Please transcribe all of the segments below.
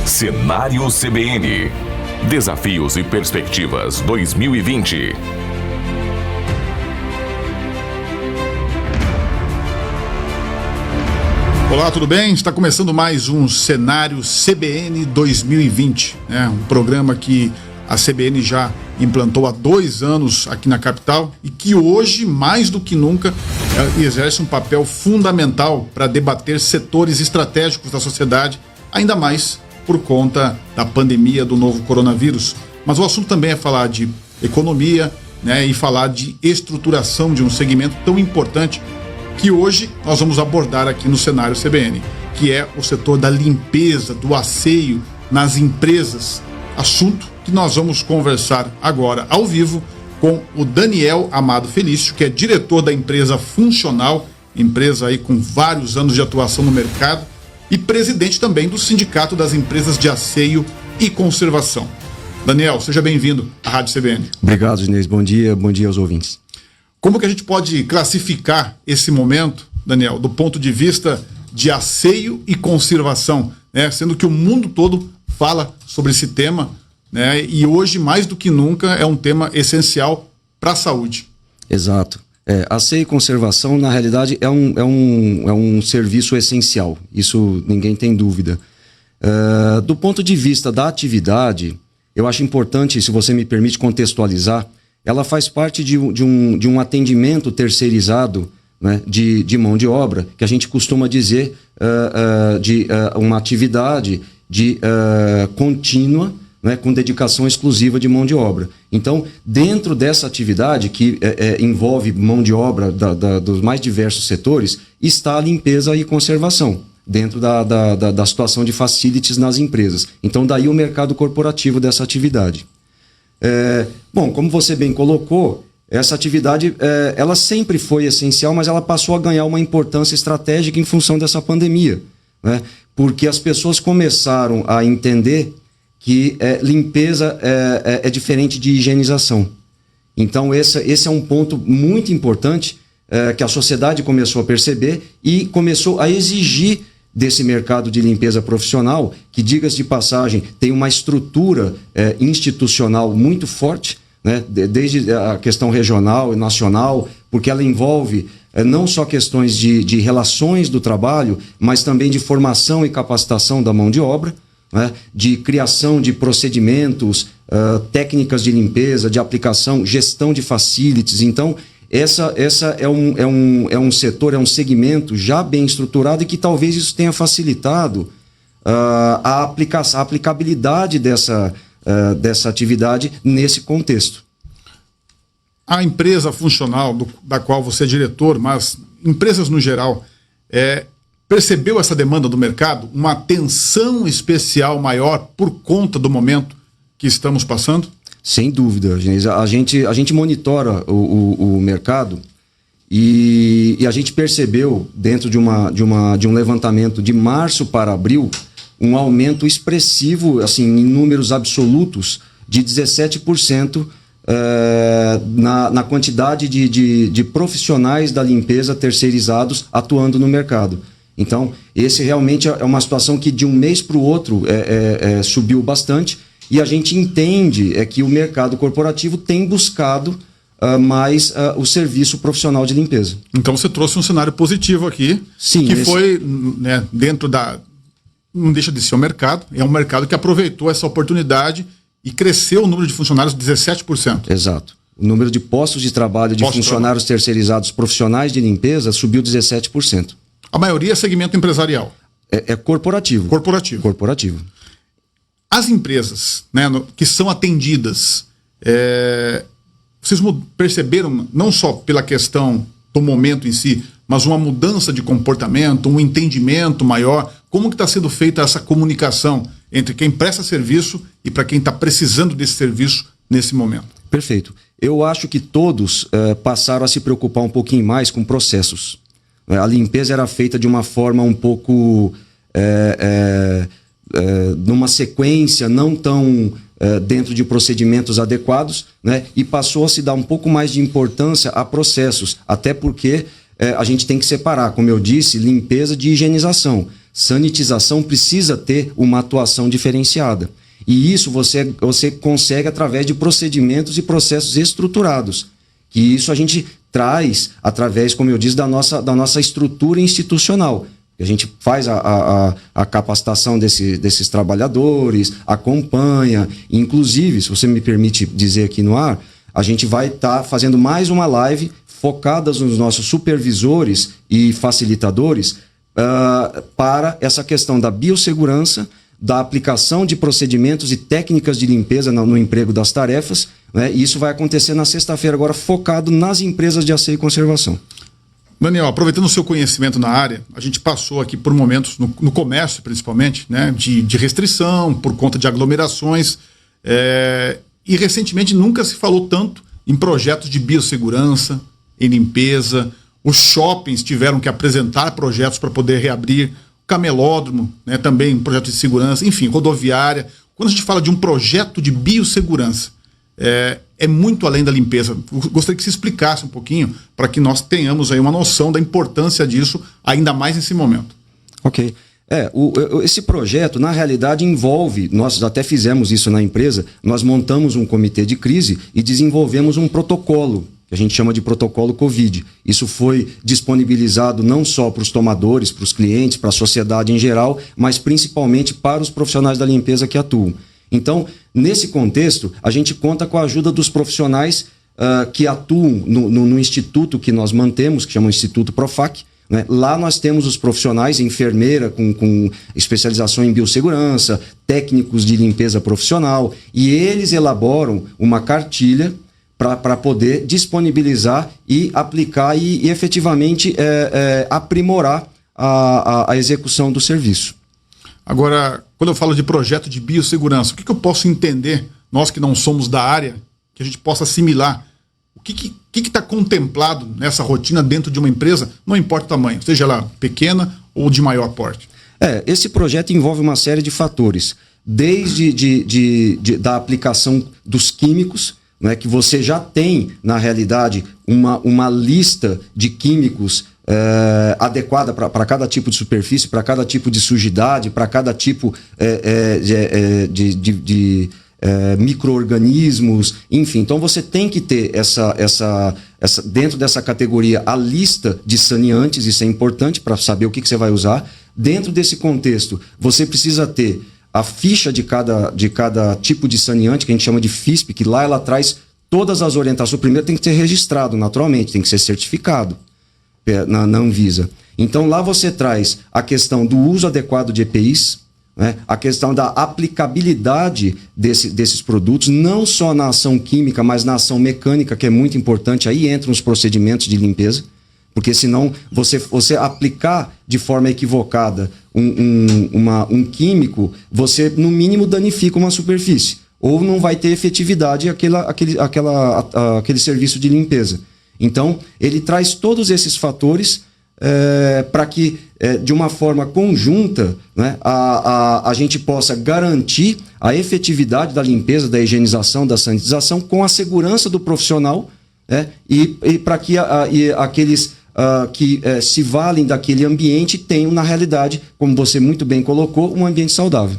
Cenário CBN. Desafios e perspectivas 2020. Olá, tudo bem? Está começando mais um Cenário CBN 2020, né? Um programa que a CBN já implantou há 2 anos aqui na capital e que hoje, mais do que nunca, exerce um papel fundamental para debater setores estratégicos da sociedade, ainda mais por conta da pandemia do novo coronavírus. Mas o assunto também é falar de economia, né, e falar de estruturação de um segmento tão importante que hoje nós vamos abordar aqui no Cenário CBN, que é o setor da limpeza, do asseio nas empresas. Assunto que nós vamos conversar agora ao vivo com o Daniel Amado Felício, que é diretor da empresa Funcional, empresa aí com vários anos de atuação no mercado, e presidente também do Sindicato das Empresas de Asseio e Conservação. Daniel, seja bem-vindo à Rádio CBN. Obrigado, Inês. Bom dia aos ouvintes. Como que a gente pode classificar esse momento, Daniel, do ponto de vista de asseio e conservação, né? Sendo que o mundo todo fala sobre esse tema, né? E hoje, mais do que nunca, é um tema essencial para a saúde. Exato. Asseio e conservação, na realidade, é um serviço essencial. Isso ninguém tem dúvida. Do ponto de vista da atividade, eu acho importante, se você me permite contextualizar, ela faz parte de um atendimento terceirizado, né, de mão de obra, que a gente costuma dizer uma atividade contínua, né, com dedicação exclusiva de mão de obra. Então, dentro dessa atividade, que envolve mão de obra dos mais diversos setores, está a limpeza e conservação, dentro da situação de facilities nas empresas. Então, daí o mercado corporativo dessa atividade. Bom, como você bem colocou, essa atividade ela sempre foi essencial, mas ela passou a ganhar uma importância estratégica em função dessa pandemia, né? Porque as pessoas começaram a entender que limpeza é diferente de higienização. Então esse é um ponto muito importante que a sociedade começou a perceber e começou a exigir desse mercado de limpeza profissional, que, diga-se de passagem, tem uma estrutura institucional muito forte, né? Desde a questão regional e nacional, porque ela envolve não só questões de relações do trabalho, mas também de formação e capacitação da mão de obra, né? De criação de procedimentos, técnicas de limpeza, de aplicação, gestão de facilities. Então, essa é um setor, é um segmento já bem estruturado e que talvez isso tenha facilitado a aplicabilidade dessa atividade nesse contexto. A empresa Funcional, da qual você é diretor, mas empresas no geral, percebeu essa demanda do mercado? Uma atenção especial maior por conta do momento que estamos passando? Sem dúvida, a gente monitora o mercado e a gente percebeu, dentro de um levantamento de março para abril, um aumento expressivo, assim, em números absolutos, de 17% na quantidade de profissionais da limpeza terceirizados atuando no mercado. Então, esse realmente é uma situação que de um mês para o outro subiu bastante. E a gente entende que o mercado corporativo tem buscado mais o serviço profissional de limpeza. Então você trouxe um cenário positivo aqui. Sim, que foi, né, dentro da... Não deixa de ser um mercado. É um mercado que aproveitou essa oportunidade e cresceu o número de funcionários 17%. Exato. O número de postos de trabalho de funcionários terceirizados profissionais de limpeza subiu 17%. A maioria é segmento empresarial. É corporativo. Corporativo. As empresas, né, que são atendidas, vocês perceberam, não só pela questão do momento em si, mas uma mudança de comportamento, um entendimento maior? Como que está sendo feita essa comunicação entre quem presta serviço e para quem está precisando desse serviço nesse momento? Perfeito. Eu acho que todos passaram a se preocupar um pouquinho mais com processos. A limpeza era feita de uma forma um pouco... numa sequência não tão dentro de procedimentos adequados, né? E passou a se dar um pouco mais de importância a processos, até porque a gente tem que separar, como eu disse, limpeza de higienização. Sanitização precisa ter uma atuação diferenciada. E isso você consegue através de procedimentos e processos estruturados. Que isso a gente traz através, como eu disse, da nossa estrutura institucional. A gente faz a capacitação desses trabalhadores, acompanha. Inclusive, se você me permite dizer aqui no ar, a gente vai estar fazendo mais uma live focada nos nossos supervisores e facilitadores para essa questão da biossegurança, da aplicação de procedimentos e técnicas de limpeza no emprego das tarefas, né? E isso vai acontecer na sexta-feira agora, focado nas empresas de asseio e conservação. Daniel, aproveitando o seu conhecimento na área, a gente passou aqui por momentos, no comércio principalmente, né, de restrição, por conta de aglomerações, e recentemente nunca se falou tanto em projetos de biossegurança, em limpeza. Os shoppings tiveram que apresentar projetos para poder reabrir, camelódromo, né, também um projeto de segurança, enfim, rodoviária. Quando a gente fala de um projeto de biossegurança, é muito além da limpeza. Gostaria que você explicasse um pouquinho para que nós tenhamos aí uma noção da importância disso, ainda mais nesse momento. Ok. Esse projeto, na realidade, envolve, nós até fizemos isso na empresa, nós montamos um comitê de crise e desenvolvemos um protocolo, que a gente chama de protocolo Covid. Isso foi disponibilizado não só para os tomadores, para os clientes, para a sociedade em geral, mas principalmente para os profissionais da limpeza que atuam. Então, nesse contexto, a gente conta com a ajuda dos profissionais que atuam no instituto que nós mantemos, que chama o Instituto Profac, né? Lá nós temos os profissionais, enfermeira com especialização em biossegurança, técnicos de limpeza profissional, e eles elaboram uma cartilha para poder disponibilizar e aplicar e efetivamente aprimorar a execução do serviço. Agora, quando eu falo de projeto de biossegurança, o que eu posso entender, nós que não somos da área, que a gente possa assimilar? O que está contemplado nessa rotina dentro de uma empresa, não importa o tamanho, seja ela pequena ou de maior porte? Esse projeto envolve uma série de fatores, desde da aplicação dos químicos, né, que você já tem, na realidade, uma lista de químicos adequada para cada tipo de superfície, para cada tipo de sujidade, para cada tipo de micro-organismos, enfim. Então você tem que ter dentro dessa categoria a lista de saneantes, isso é importante para saber o que você vai usar. Dentro desse contexto, você precisa ter a ficha de cada tipo de saneante, que a gente chama de FISP, que lá ela traz todas as orientações. Primeiro tem que ser registrado, naturalmente, tem que ser certificado na Anvisa. Então lá você traz a questão do uso adequado de EPIs, né? A questão da aplicabilidade desses produtos, não só na ação química, mas na ação mecânica, que é muito importante. Aí entram os procedimentos de limpeza, porque senão você aplicar de forma equivocada um químico, você no mínimo danifica uma superfície, ou não vai ter efetividade aquele serviço de limpeza. Então, ele traz todos esses fatores para que, de uma forma conjunta, né, a gente possa garantir a efetividade da limpeza, da higienização, da sanitização, com a segurança do profissional, e para que aqueles que se valem daquele ambiente tenham, na realidade, como você muito bem colocou, um ambiente saudável.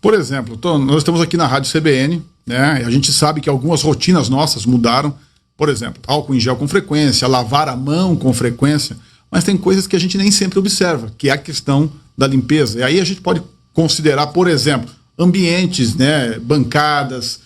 Por exemplo, nós estamos aqui na Rádio CBN, né, a gente sabe que algumas rotinas nossas mudaram. Por exemplo, álcool em gel com frequência, lavar a mão com frequência, mas tem coisas que a gente nem sempre observa, que é a questão da limpeza. E aí a gente pode considerar, por exemplo, ambientes, né, bancadas,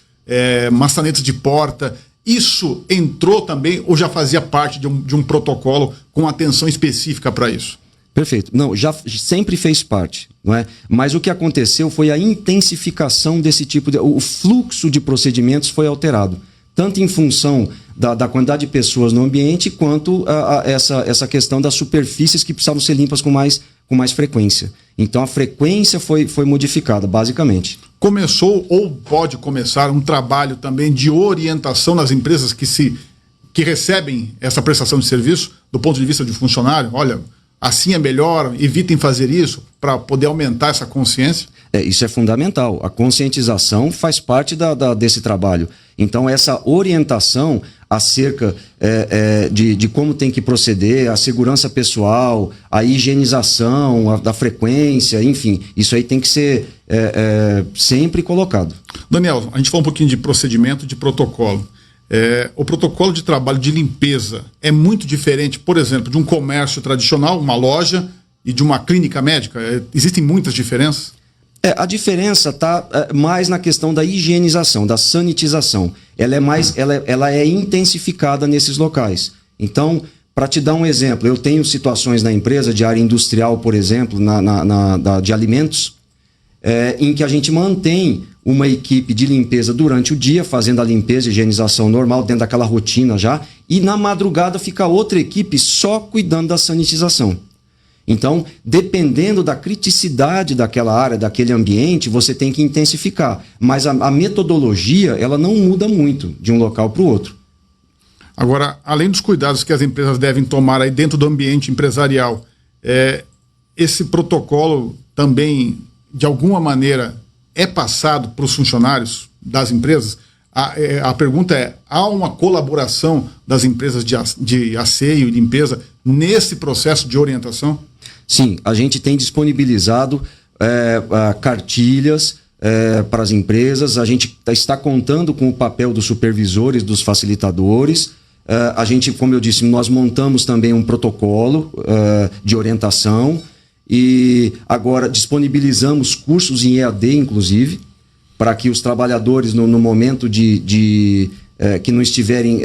maçanetas de porta. Isso entrou também ou já fazia parte de um protocolo com atenção específica para isso? Perfeito. Não, já sempre fez parte, não é? Mas o que aconteceu foi a intensificação desse tipo o fluxo de procedimentos foi alterado, tanto em função da quantidade de pessoas no ambiente, quanto essa questão das superfícies que precisavam ser limpas com mais frequência. Então a frequência foi modificada, basicamente. Começou ou pode começar um trabalho também de orientação nas empresas que recebem essa prestação de serviço, do ponto de vista de funcionário? Olha, assim é melhor, evitem fazer isso. para poder aumentar essa consciência? Isso é fundamental. A conscientização faz parte desse trabalho. Então, essa orientação acerca de como tem que proceder, a segurança pessoal, a higienização, da frequência, enfim, isso aí tem que ser sempre colocado. Daniel, a gente falou um pouquinho de procedimento, de protocolo. O protocolo de trabalho de limpeza é muito diferente, por exemplo, de um comércio tradicional, uma loja, e de uma clínica médica? Existem muitas diferenças? A diferença está mais na questão da higienização, da sanitização. Ela é intensificada nesses locais. Então, para te dar um exemplo, eu tenho situações na empresa de área industrial, por exemplo, de alimentos, em que a gente mantém uma equipe de limpeza durante o dia, fazendo a limpeza e higienização normal, dentro daquela rotina já, e na madrugada fica outra equipe só cuidando da sanitização. Então, dependendo da criticidade daquela área, daquele ambiente, você tem que intensificar. Mas a metodologia, ela não muda muito de um local para o outro. Agora, além dos cuidados que as empresas devem tomar aí dentro do ambiente empresarial, esse protocolo também, de alguma maneira, é passado para os funcionários das empresas? A pergunta é, há uma colaboração das empresas de asseio e limpeza nesse processo de orientação? Sim, a gente tem disponibilizado cartilhas para as empresas, a gente está contando com o papel dos supervisores, dos facilitadores. A gente, como eu disse, nós montamos também um protocolo de orientação e agora disponibilizamos cursos em EAD, inclusive, para que os trabalhadores, no momento que não estiverem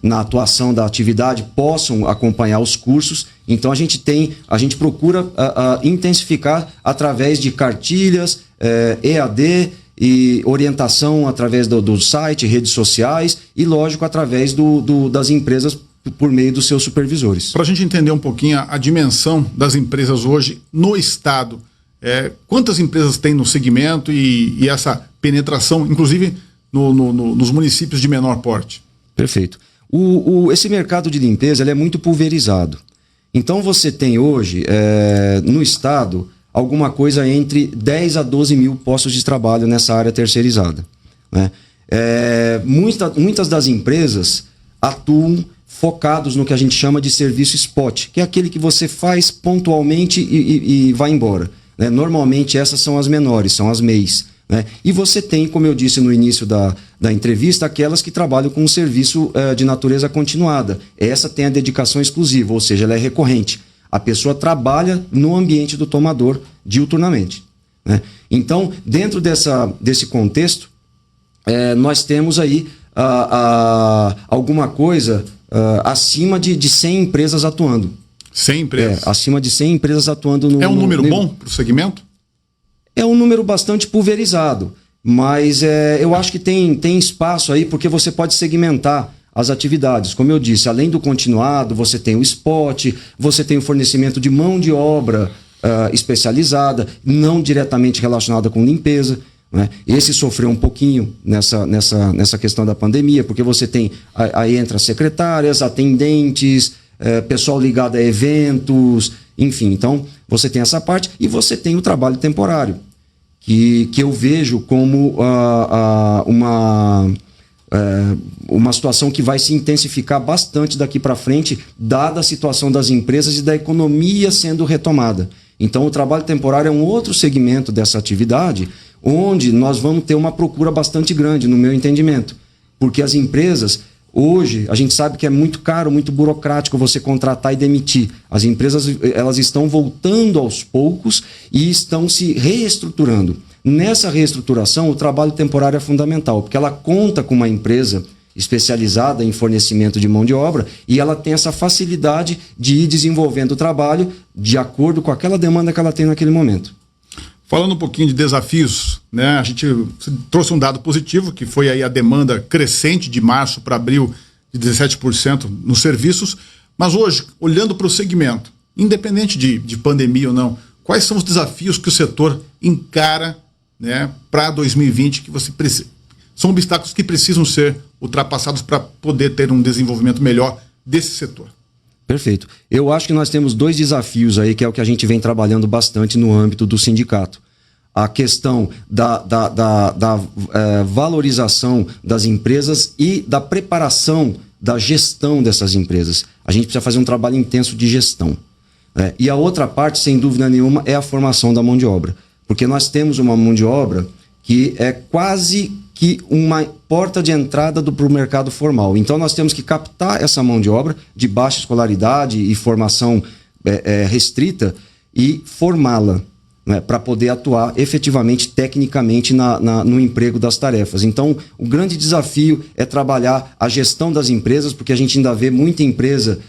na atuação da atividade, possam acompanhar os cursos. Então a gente procura intensificar através de cartilhas, EAD e orientação através do site, redes sociais e, lógico, através das empresas por meio dos seus supervisores. Para a gente entender um pouquinho a dimensão das empresas hoje no Estado, quantas empresas tem no segmento e essa penetração, inclusive nos municípios de menor porte? Perfeito. Esse mercado de limpeza ele é muito pulverizado. Então você tem hoje, no Estado, alguma coisa entre 10 a 12 mil postos de trabalho nessa área terceirizada, né? Muitas das empresas atuam focados no que a gente chama de serviço spot, que é aquele que você faz pontualmente e vai embora, né? Normalmente essas são as menores, são as MEIs, né? E você tem, como eu disse no início da entrevista, aquelas que trabalham com um serviço de natureza continuada. Essa tem a dedicação exclusiva, ou seja, ela é recorrente. A pessoa trabalha no ambiente do tomador diuturnamente, né? Então, dentro desse contexto, nós temos aí alguma coisa acima de 100 empresas atuando. 100 empresas? Acima de 100 empresas atuando no... É um número bom para o segmento? É um número bastante pulverizado, mas eu acho que tem espaço aí, porque você pode segmentar as atividades. Como eu disse, além do continuado, você tem o spot, você tem o fornecimento de mão de obra especializada, não diretamente relacionada com limpeza, né? Esse sofreu um pouquinho nessa questão da pandemia, porque você tem, aí entra secretárias, atendentes, pessoal ligado a eventos, enfim. Então, você tem essa parte e você tem o trabalho temporário, que eu vejo como uma situação que vai se intensificar bastante daqui para frente, dada a situação das empresas e da economia sendo retomada. Então, o trabalho temporário é um outro segmento dessa atividade, onde nós vamos ter uma procura bastante grande, no meu entendimento. Porque as empresas, hoje, a gente sabe que é muito caro, muito burocrático você contratar e demitir. As empresas, elas estão voltando aos poucos e estão se reestruturando. Nessa reestruturação, o trabalho temporário é fundamental, porque ela conta com uma empresa especializada em fornecimento de mão de obra e ela tem essa facilidade de ir desenvolvendo o trabalho de acordo com aquela demanda que ela tem naquele momento. Falando um pouquinho de desafios, né? A gente trouxe um dado positivo, que foi aí a demanda crescente de março para abril de 17% nos serviços, mas hoje, olhando para o segmento, independente de pandemia ou não, quais são os desafios que o setor encara, né, para 2020, que você precisa? São obstáculos que precisam ser ultrapassados para poder ter um desenvolvimento melhor desse setor. Perfeito. Eu acho que nós temos 2 desafios aí, que é o que a gente vem trabalhando bastante no âmbito do sindicato. A questão da valorização das empresas e da preparação da gestão dessas empresas. A gente precisa fazer um trabalho intenso de gestão. E a outra parte, sem dúvida nenhuma, é a formação da mão de obra. Porque nós temos uma mão de obra que é quase que uma porta de entrada para o mercado formal. Então, nós temos que captar essa mão de obra de baixa escolaridade e formação restrita e formá-la, né, para poder atuar efetivamente, tecnicamente, no emprego das tarefas. Então, o grande desafio é trabalhar a gestão das empresas, porque a gente ainda vê muita empresa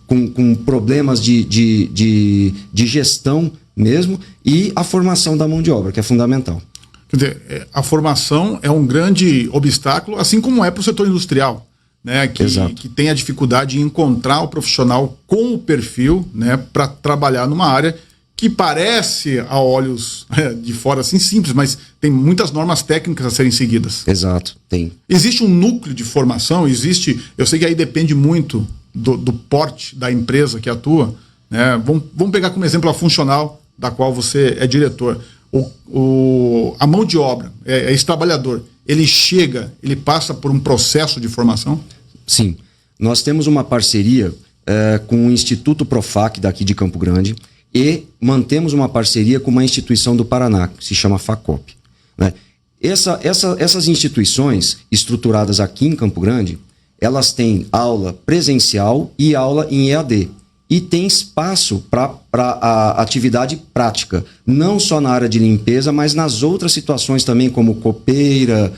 com problemas de gestão mesmo, e a formação da mão de obra, que é fundamental. Quer dizer, a formação é um grande obstáculo, assim como é para o setor industrial, né, que tem a dificuldade de encontrar o profissional com o perfil, né, para trabalhar numa área que parece, a olhos de fora, assim, simples, mas tem muitas normas técnicas a serem seguidas. Exato, tem. Existe um núcleo de formação, eu sei que aí depende muito do porte da empresa que atua, né? Vamos pegar como exemplo a funcional, da qual você é diretor. A mão de obra, esse trabalhador, ele passa por um processo de formação? Sim. Nós temos uma parceria com o Instituto Profac daqui de Campo Grande e mantemos uma parceria com uma instituição do Paraná, que se chama FACOP, né? Essas instituições estruturadas aqui em Campo Grande, elas têm aula presencial e aula em EAD. E tem espaço para a atividade prática, não só na área de limpeza, mas nas outras situações também, como copeira,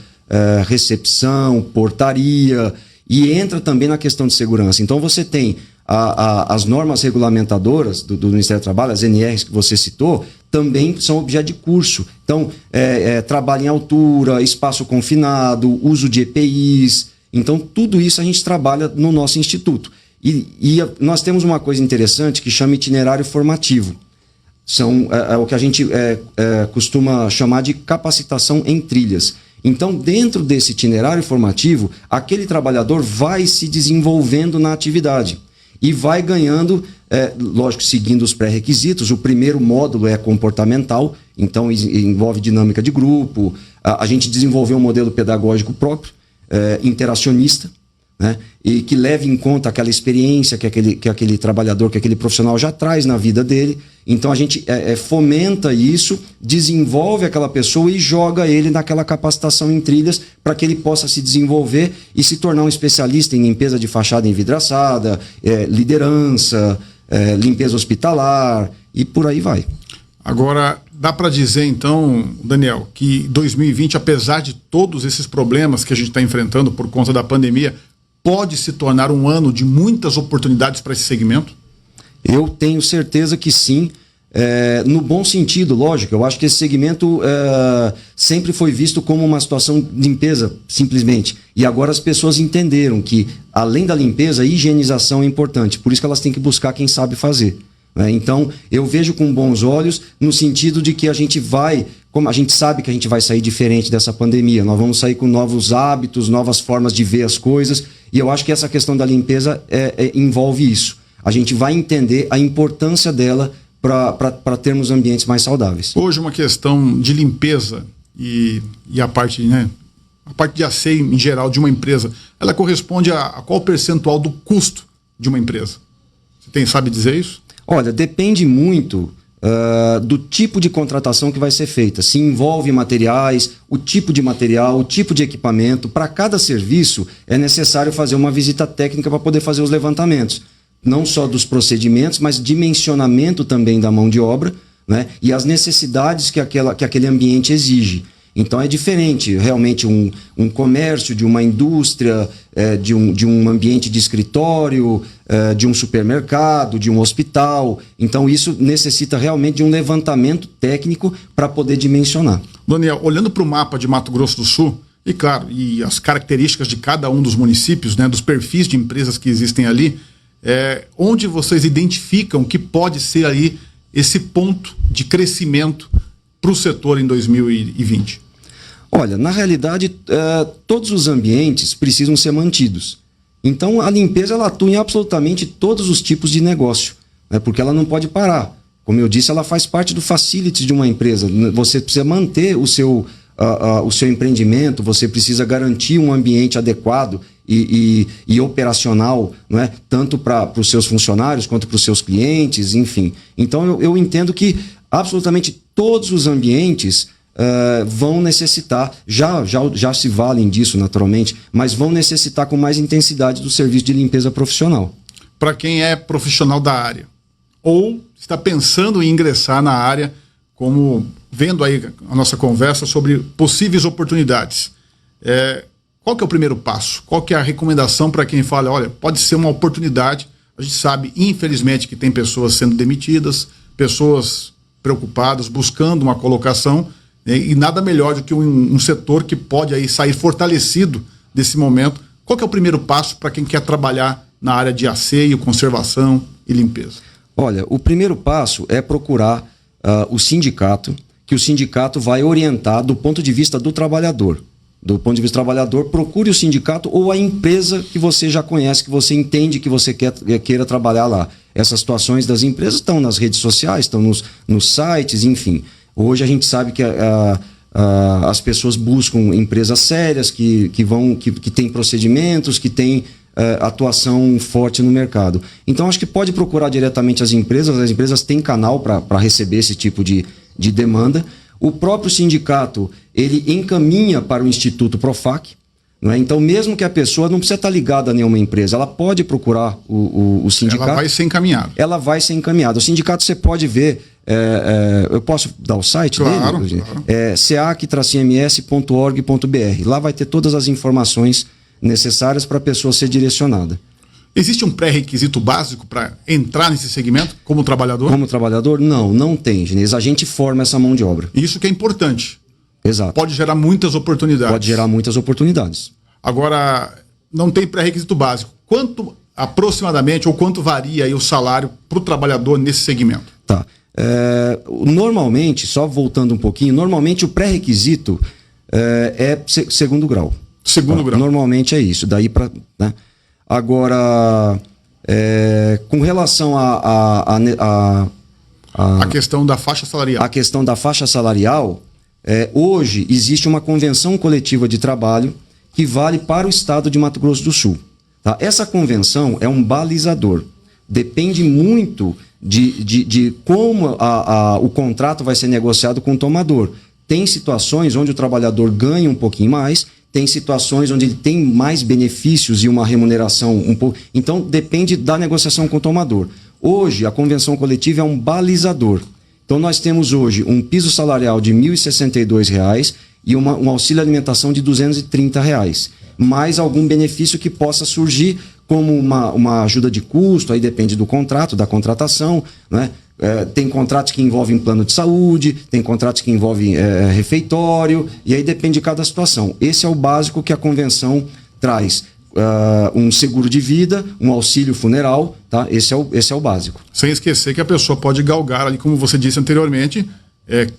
recepção, portaria, e entra também na questão de segurança. Então você tem as normas regulamentadoras do Ministério do Trabalho, as NRs que você citou, também são objeto de curso. Então, trabalho em altura, espaço confinado, uso de EPIs. Então, tudo isso a gente trabalha no nosso instituto. E nós temos uma coisa interessante que chama itinerário formativo. São o que a gente costuma chamar de capacitação em trilhas. Então, dentro desse itinerário formativo, aquele trabalhador vai se desenvolvendo na atividade e vai ganhando, lógico, seguindo os pré-requisitos. O primeiro módulo é comportamental, então envolve dinâmica de grupo. A gente desenvolveu um modelo pedagógico próprio, interacionista, né? E que leve em conta aquela experiência que aquele trabalhador, que aquele profissional já traz na vida dele. Então a gente fomenta isso, desenvolve aquela pessoa e joga ele naquela capacitação em trilhas para que ele possa se desenvolver e se tornar um especialista em limpeza de fachada envidraçada, liderança, limpeza hospitalar e por aí vai. Agora, dá para dizer então, Daniel, que 2020, apesar de todos esses problemas que a gente está enfrentando por conta da pandemia, pode se tornar um ano de muitas oportunidades para esse segmento? Eu tenho certeza que sim, no bom sentido, lógico. Eu acho que esse segmento sempre foi visto como uma situação de limpeza, simplesmente. E agora as pessoas entenderam que, além da limpeza, a higienização é importante. Por isso que elas têm que buscar quem sabe fazer. Então, eu vejo com bons olhos no sentido de que a gente vai, como a gente sabe que a gente vai sair diferente dessa pandemia, nós vamos sair com novos hábitos, novas formas de ver as coisas, e eu acho que essa questão da limpeza envolve isso. A gente vai entender a importância dela para termos ambientes mais saudáveis. Hoje uma questão de limpeza e a parte, né, a parte de asseio em geral de uma empresa, ela corresponde a qual percentual do custo de uma empresa? Você sabe dizer isso? Olha, depende muito do tipo de contratação que vai ser feita. Se envolve materiais, o tipo de material, o tipo de equipamento. Para cada serviço é necessário fazer uma visita técnica para poder fazer os levantamentos. Não só dos procedimentos, mas dimensionamento também da mão de obra, né? E as necessidades que aquele ambiente exige. Então é diferente, realmente, um comércio, de uma indústria, de um ambiente de escritório, de um supermercado, de um hospital. Então isso necessita realmente de um levantamento técnico para poder dimensionar. Daniel, olhando para o mapa de Mato Grosso do Sul, e claro, e as características de cada um dos municípios, né, dos perfis de empresas que existem ali, onde vocês identificam que pode ser aí esse ponto de crescimento para o setor em 2020? Olha, na realidade, todos os ambientes precisam ser mantidos. Então, a limpeza ela atua em absolutamente todos os tipos de negócio, né? Porque ela não pode parar. Como eu disse, ela faz parte do facility de uma empresa. Você precisa manter o seu empreendimento, você precisa garantir um ambiente adequado e operacional, não é? Tanto para os seus funcionários quanto para os seus clientes, enfim. Então, eu entendo que absolutamente todos os ambientes vão necessitar, já se valem disso naturalmente, mas vão necessitar com mais intensidade do serviço de limpeza profissional. Para quem é profissional da área ou está pensando em ingressar na área, como vendo aí a nossa conversa sobre possíveis oportunidades, qual que é o primeiro passo? Qual que é a recomendação para quem fala, olha, pode ser uma oportunidade, a gente sabe, infelizmente, que tem pessoas sendo demitidas, pessoas preocupadas, buscando uma colocação, né, e nada melhor do que um setor que pode aí sair fortalecido desse momento. Qual que é o primeiro passo para quem quer trabalhar na área de asseio, conservação e limpeza? Olha, o primeiro passo é procurar o sindicato, que o sindicato vai orientar do ponto de vista do trabalhador. Do ponto de vista do trabalhador, procure o sindicato ou a empresa que você já conhece, que você entende que você queira trabalhar lá. Essas situações das empresas estão nas redes sociais, estão nos sites, enfim. Hoje a gente sabe que as pessoas buscam empresas sérias, que têm procedimentos, que têm atuação forte no mercado. Então, acho que pode procurar diretamente as empresas têm canal para receber esse tipo de demanda. O próprio sindicato, ele encaminha para o Instituto Profac, não é? Então, mesmo que a pessoa não precisa estar ligada a nenhuma empresa, ela pode procurar o sindicato. Ela vai ser encaminhada. Ela vai ser encaminhada. O sindicato você pode ver, eu posso dar o site dele? Claro. cac-ms.org.br. Lá vai ter todas as informações necessárias para a pessoa ser direcionada. Existe um pré-requisito básico para entrar nesse segmento como trabalhador? Como trabalhador? Não tem, Genês. A gente forma essa mão de obra. Isso que é importante. Exato. Pode gerar muitas oportunidades. Pode gerar muitas oportunidades. Agora, não tem pré-requisito básico. Quanto aproximadamente ou quanto varia aí o salário para o trabalhador nesse segmento? Tá. Normalmente, só voltando um pouquinho, normalmente o pré-requisito é segundo grau. Segundo grau. Normalmente é isso. Daí para, né? Agora, com relação a questão da faixa salarial. A questão da faixa salarial, hoje existe uma convenção coletiva de trabalho que vale para o estado de Mato Grosso do Sul. Tá? Essa convenção é um balizador. Depende muito de como o contrato vai ser negociado com o tomador. Tem situações onde o trabalhador ganha um pouquinho mais, tem situações onde ele tem mais benefícios e uma remuneração um pouco. Então, depende da negociação com o tomador. Hoje, a convenção coletiva é um balizador. Então, nós temos hoje um piso salarial de R$ 1.062 e um auxílio alimentação de R$ 230, mais algum benefício que possa surgir como uma ajuda de custo, aí depende do contrato, da contratação, né? Tem contratos que envolvem plano de saúde, tem contratos que envolvem refeitório, e aí depende de cada situação. Esse é o básico que a convenção traz. Um seguro de vida, um auxílio funeral, tá? Esse é o básico. Sem esquecer que a pessoa pode galgar ali, como você disse anteriormente,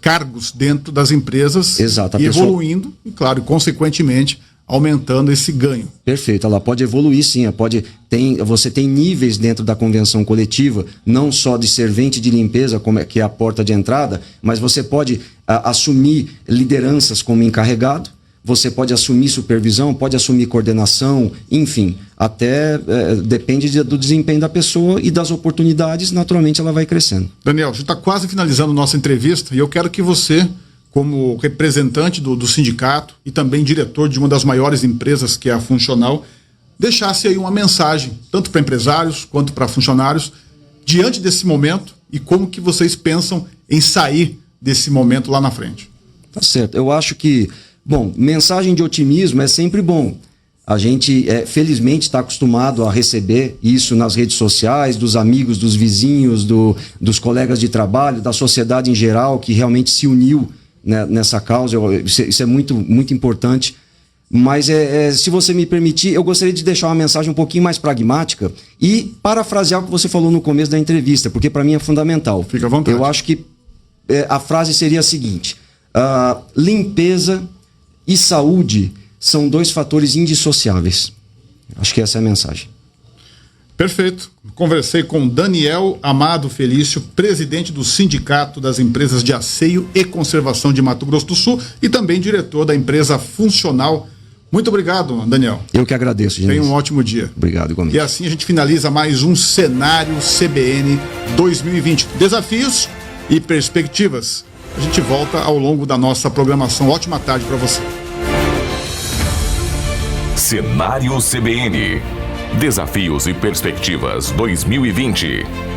cargos dentro das empresas. Exato, e evoluindo, e claro, consequentemente, aumentando esse ganho. Perfeito, ela pode evoluir sim, você tem níveis dentro da convenção coletiva, não só de servente de limpeza, que é a porta de entrada, mas você pode assumir lideranças como encarregado, você pode assumir supervisão, pode assumir coordenação, enfim, até depende do desempenho da pessoa e das oportunidades, naturalmente ela vai crescendo. Daniel, a gente está quase finalizando nossa entrevista e eu quero que você, como representante do sindicato e também diretor de uma das maiores empresas, que é a Funcional, deixasse aí uma mensagem, tanto para empresários quanto para funcionários, diante desse momento e como que vocês pensam em sair desse momento lá na frente. Tá certo. Eu acho que, mensagem de otimismo é sempre bom. A gente, felizmente, está acostumado a receber isso nas redes sociais, dos amigos, dos vizinhos, dos colegas de trabalho, da sociedade em geral, que realmente se uniu nessa causa. Isso é muito, muito importante. Mas, se você me permitir, eu gostaria de deixar uma mensagem um pouquinho mais pragmática e parafrasear o que você falou no começo da entrevista, porque para mim é fundamental. Fica à vontade. Eu acho que a frase seria a seguinte: limpeza e saúde são dois fatores indissociáveis. Acho que essa é a mensagem. Perfeito. Conversei com Daniel Amado Felício, presidente do Sindicato das Empresas de Asseio e Conservação de Mato Grosso do Sul e também diretor da empresa Funcional. Muito obrigado, Daniel. Eu que agradeço, gente. Tenha um ótimo dia. Obrigado, igualmente. E assim a gente finaliza mais um Cenário CBN 2020. Desafios e perspectivas. A gente volta ao longo da nossa programação. Ótima tarde para você. Cenário CBN. Desafios e perspectivas 2020.